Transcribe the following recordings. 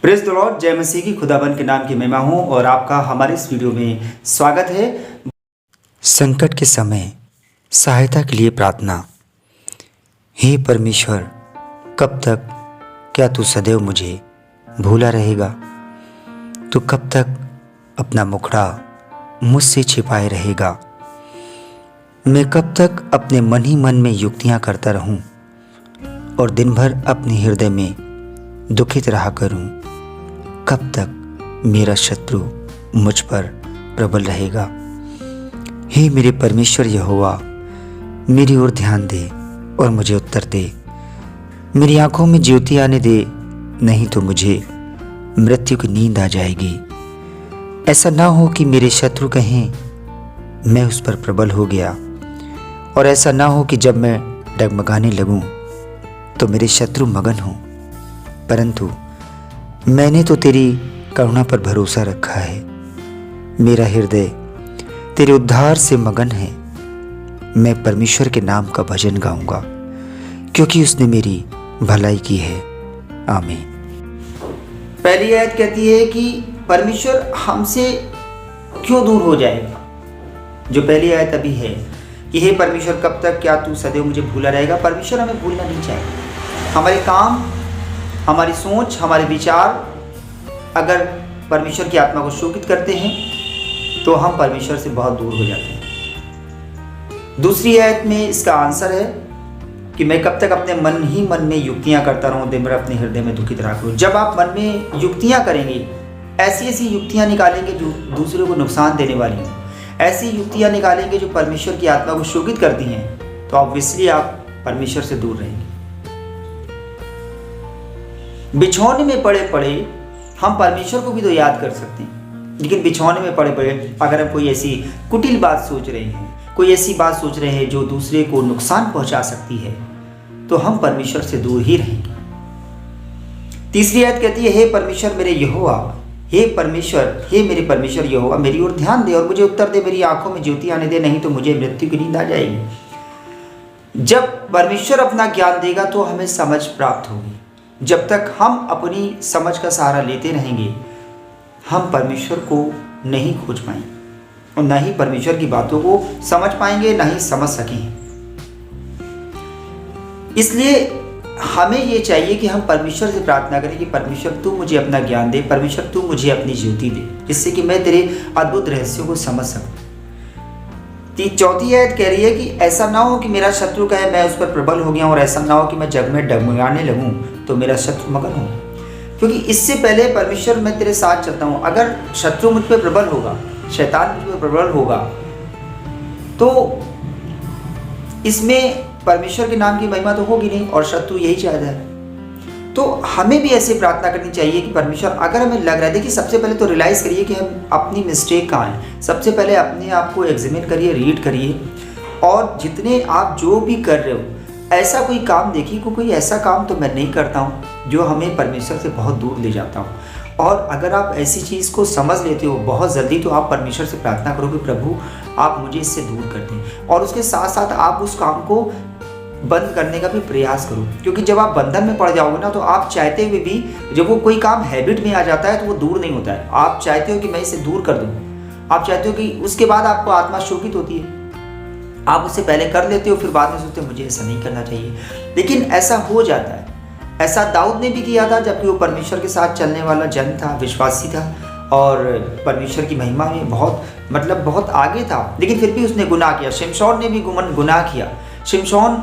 Praise the Lord. जय मसीह की खुदाबंद के नाम की महिमा हो और आपका हमारे इस वीडियो में स्वागत है। संकट के समय सहायता के लिए प्रार्थना। हे परमेश्वर, कब तक क्या तू सदैव मुझे भूला रहेगा? तू कब तक अपना मुखड़ा मुझसे छिपाए रहेगा? मैं कब तक अपने मन ही मन में युक्तियां करता रहूं और दिन भर अपने हृदय में दुखित रहा करूं? कब तक मेरा शत्रु मुझ पर प्रबल रहेगा? हे मेरे परमेश्वर यहोवा, मेरी ओर ध्यान दे और मुझे उत्तर दे। मेरी आंखों में ज्योति आने दे, नहीं तो मुझे मृत्यु की नींद आ जाएगी। ऐसा ना हो कि मेरे शत्रु कहें मैं उस पर प्रबल हो गया, और ऐसा ना हो कि जब मैं डगमगाने लगूं तो मेरे शत्रु मगन हों। परंतु मैंने तो तेरी करुणा पर भरोसा रखा है। मेरा हृदय तेरे उद्धार से मगन है। मैं परमेश्वर के नाम का भजन गाऊंगा, क्योंकि उसने मेरी भलाई की है। आमीन। पहली आयत कहती है कि परमेश्वर हमसे क्यों दूर हो जाएगा। जो पहली आयत अभी है कि हे परमेश्वर, कब तक क्या तू सदैव मुझे भूला रहेगा। परमेश्वर हमें भूलना नहीं चाहिए। हमारे काम, हमारी सोच, हमारे विचार अगर परमेश्वर की आत्मा को शोकित करते हैं तो हम परमेश्वर से बहुत दूर हो जाते हैं। दूसरी आयत में इसका आंसर है कि मैं कब तक अपने मन ही मन में युक्तियां करता रहूं, दिन भर अपने हृदय में दुखित रहा करूं। जब आप मन में युक्तियां करेंगे, ऐसी ऐसी युक्तियां निकालेंगे जो दूसरे को नुकसान देने वाली हैं, ऐसी युक्तियां निकालेंगे जो परमेश्वर की आत्मा को शोकित करती हैं, तो ऑब्वियसली आप परमेश्वर से दूर रहेंगे। बिछौने में पड़े पड़े हम परमेश्वर को भी तो याद कर सकते हैं, लेकिन बिछौने में पड़े पड़े अगर हम कोई ऐसी कुटिल बात सोच रहे हैं, कोई ऐसी बात सोच रहे हैं जो दूसरे को नुकसान पहुंचा सकती है, तो हम परमेश्वर से दूर ही रहेंगे। तीसरी आयत कहती है, हे परमेश्वर मेरे यहोवा, हे परमेश्वर, हे मेरे परमेश्वर यहोवा, मेरी ओर ध्यान दे और मुझे उत्तर दे। मेरी आंखों में ज्योति आने दे, नहीं तो मुझे मृत्यु की नींद आ जाएगी। जब परमेश्वर अपना ज्ञान देगा तो हमें समझ प्राप्त होगी। जब तक हम अपनी समझ का सहारा लेते रहेंगे, हम परमेश्वर को नहीं खोज पाएंगे और न ही परमेश्वर की बातों को समझ पाएंगे, न ही समझ सकेंगे। इसलिए हमें ये चाहिए कि हम परमेश्वर से प्रार्थना करें कि परमेश्वर तू मुझे अपना ज्ञान दे, परमेश्वर तू मुझे अपनी ज्योति दे, जिससे कि मैं तेरे अद्भुत रहस्यों को समझ सकूं। चौथी आयत कह रही है कि ऐसा ना हो कि मेरा शत्रु कहे मैं उस पर प्रबल हो गया, और ऐसा ना हो कि मैं जग में डगमगाने लगूं तो मेरा शत्रु मगन हो। क्योंकि इससे पहले परमेश्वर मैं तेरे साथ चलता हूं। अगर शत्रु मुझ पर प्रबल होगा, शैतान मुझ पर प्रबल होगा, तो इसमें परमेश्वर के नाम की महिमा तो होगी नहीं, और शत्रु यही चाहता है। तो हमें भी ऐसे प्रार्थना करनी चाहिए कि परमेश्वर, अगर हमें लग रहा है, देखिए सबसे पहले तो रियलाइज़ करिए कि हम अपनी मिस्टेक कहाँ है। सबसे पहले अपने आप को एग्जामिन करिए, रीड करिए, और जितने आप जो भी कर रहे हो, ऐसा कोई काम देखिए कि कोई ऐसा काम तो मैं नहीं करता हूँ जो हमें परमेश्वर से बहुत दूर ले जाता हूँ। और अगर आप ऐसी चीज़ को समझ लेते हो बहुत जल्दी, तो आप परमेश्वर से प्रार्थना करोगे, प्रभु आप मुझे इससे दूर कर दें। और उसके साथ साथ आप उस काम को बंद करने का भी प्रयास करो, क्योंकि जब आप बंधन में पड़ जाओगे ना, तो आप चाहते हुए भी, जब वो कोई काम हैबिट में आ जाता है तो वो दूर नहीं होता है। आप चाहते हो कि मैं इसे दूर कर दूं, आप चाहते हो कि उसके बाद आपको आत्मा शोकित होती है, आप उससे पहले कर लेते हो, फिर बाद में सोचते हो मुझे ऐसा नहीं करना चाहिए, लेकिन ऐसा हो जाता है। ऐसा दाऊद ने भी किया था, जबकि वो परमेश्वर के साथ चलने वाला जन था, विश्वासी था, और परमेश्वर की महिमा में बहुत आगे था, लेकिन फिर भी उसने गुनाह किया। शिमशोन ने भी गुनाह किया। शिमशोन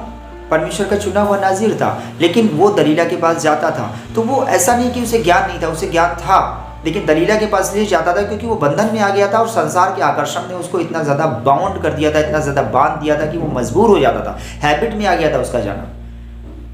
परमेश्वर का चुना हुआ नाज़ीर था, लेकिन वो दलीला के पास जाता था, तो वो ऐसा नहीं कि उसे ज्ञान नहीं था, उसे ज्ञान था, लेकिन दलीला के पास इसलिए जाता था क्योंकि वो बंधन में आ गया था, और संसार के आकर्षण ने उसको इतना ज़्यादा बाउंड कर दिया था, इतना ज़्यादा बांध दिया था कि वो मजबूर हो जाता था, हैबिट में आ गया था उसका जाना।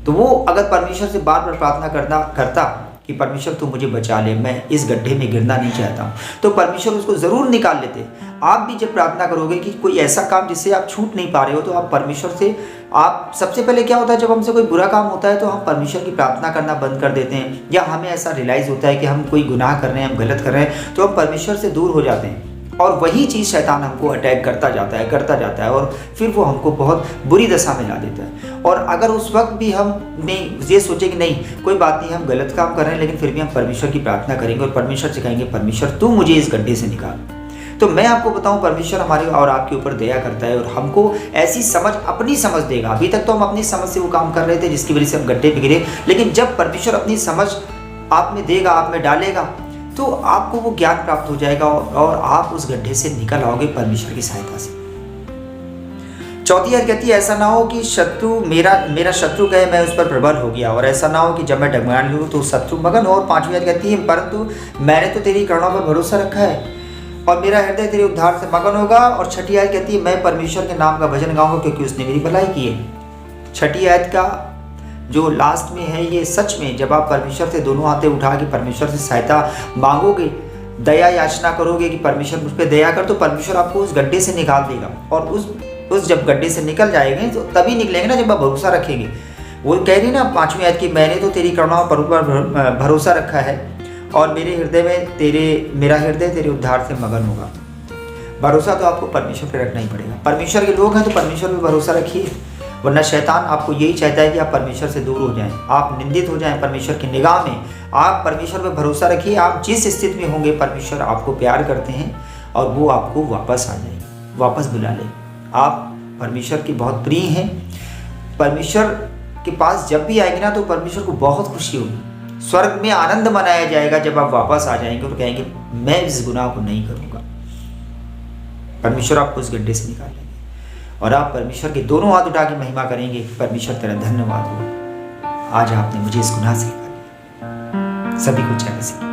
तो वो अगर परमेश्वर से बार बार प्रार्थना करता कि परमेश्वर तू मुझे बचा ले, मैं इस गड्ढे में गिरना नहीं चाहता हूँ, तो परमेश्वर उसको ज़रूर निकाल लेते। आप भी जब प्रार्थना करोगे कि कोई ऐसा काम जिससे आप छूट नहीं पा रहे हो, तो आप परमेश्वर से, आप सबसे पहले क्या होता है, जब हमसे कोई बुरा काम होता है तो हम परमेश्वर की प्रार्थना करना बंद कर देते हैं, या हमें ऐसा रियलाइज़ होता है कि हम कोई गुनाह कर रहे हैं, हम गलत कर रहे हैं, तो हम परमेश्वर से दूर हो जाते हैं। और वही चीज़ शैतान हमको अटैक करता जाता है और फिर वो हमको बहुत बुरी दशा में ला देता है। और अगर उस वक्त भी हम नहीं ये सोचे कि नहीं कोई बात नहीं, हम गलत काम कर रहे हैं, लेकिन फिर भी हम परमेश्वर की प्रार्थना करेंगे और परमेश्वर से कहेंगे परमेश्वर तू मुझे इस गड्ढे से निकाल। तो मैं आपको बताऊं, परमेश्वर हमारे और आपके ऊपर दया करता है और हमको ऐसी समझ, अपनी समझ देगा। अभी तक तो हम अपनी समझ से वो काम कर रहे थे जिसकी वजह से हम गड्ढे में गिरे, लेकिन जब परमेश्वर अपनी समझ आप में देगा, आप में डालेगा, तो आपको वो ज्ञान प्राप्त हो जाएगा और आप उस गड्ढे से निकल आओगे परमेश्वर की सहायता से। चौथी आयत कहती है, ऐसा ना हो कि शत्रु मेरा शत्रु कहे मैं उस पर प्रबल हो गया, और ऐसा ना हो कि जब मैं डगमगाने लूँ तो शत्रु मगन हो। और पांचवी आयत कहती है, परंतु मैंने तो तेरी करुणा पर भरोसा रखा है और मेरा हृदय तेरे उद्धार से मगन होगा। और छठी आयत कहती है, मैं परमेश्वर के नाम का भजन गाऊंगा क्योंकि उसने मेरी भलाई की है। छठी आयत का जो लास्ट में है, ये सच में जब आप परमेश्वर से दोनों हाथे उठा के परमेश्वर से सहायता मांगोगे, दया याचना करोगे कि परमेश्वर मुझ पर दया कर, तो परमेश्वर आपको उस गड्ढे से निकाल देगा। और उस जब गड्ढे से निकल जाएंगे तो तभी निकलेंगे ना जब आप भरोसा रखेंगे। वो कह रही ना पांचवी आयत की, मैंने तो तेरी करुणा पर भरोसा रखा है और मेरा हृदय तेरे उद्धार से मगन होगा। भरोसा तो आपको परमेश्वर पर रखना ही पड़ेगा। परमेश्वर के लोग हैं तो परमेश्वर पर भरोसा रखिए, वरना शैतान आपको यही चाहता है कि आप परमेश्वर से दूर हो जाएं, आप निंदित हो जाएं परमेश्वर की निगाह में। आप परमेश्वर पर भरोसा रखिए। आप जिस स्थिति में होंगे, परमेश्वर आपको प्यार करते हैं और वो आपको वापस आ जाएंगे, वापस बुला ले। आप परमेश्वर के बहुत प्रिय हैं। परमेश्वर के पास जब भी आएंगे ना तो परमेश्वर को बहुत खुशी होगी। स्वर्ग में आनंद मनाया जाएगा जब आप वापस आ जाएंगे और कहेंगे मैं इस गुनाह को नहीं करूँगा। परमेश्वर आपको उस गड्ढे से निकाल लेंगे और आप परमेश्वर के दोनों हाथ उठा के महिमा करेंगे, परमेश्वर तेरा धन्यवाद हो, आज आपने मुझे इस गुनाह से निकाल लिया। सभी को जय मसीह।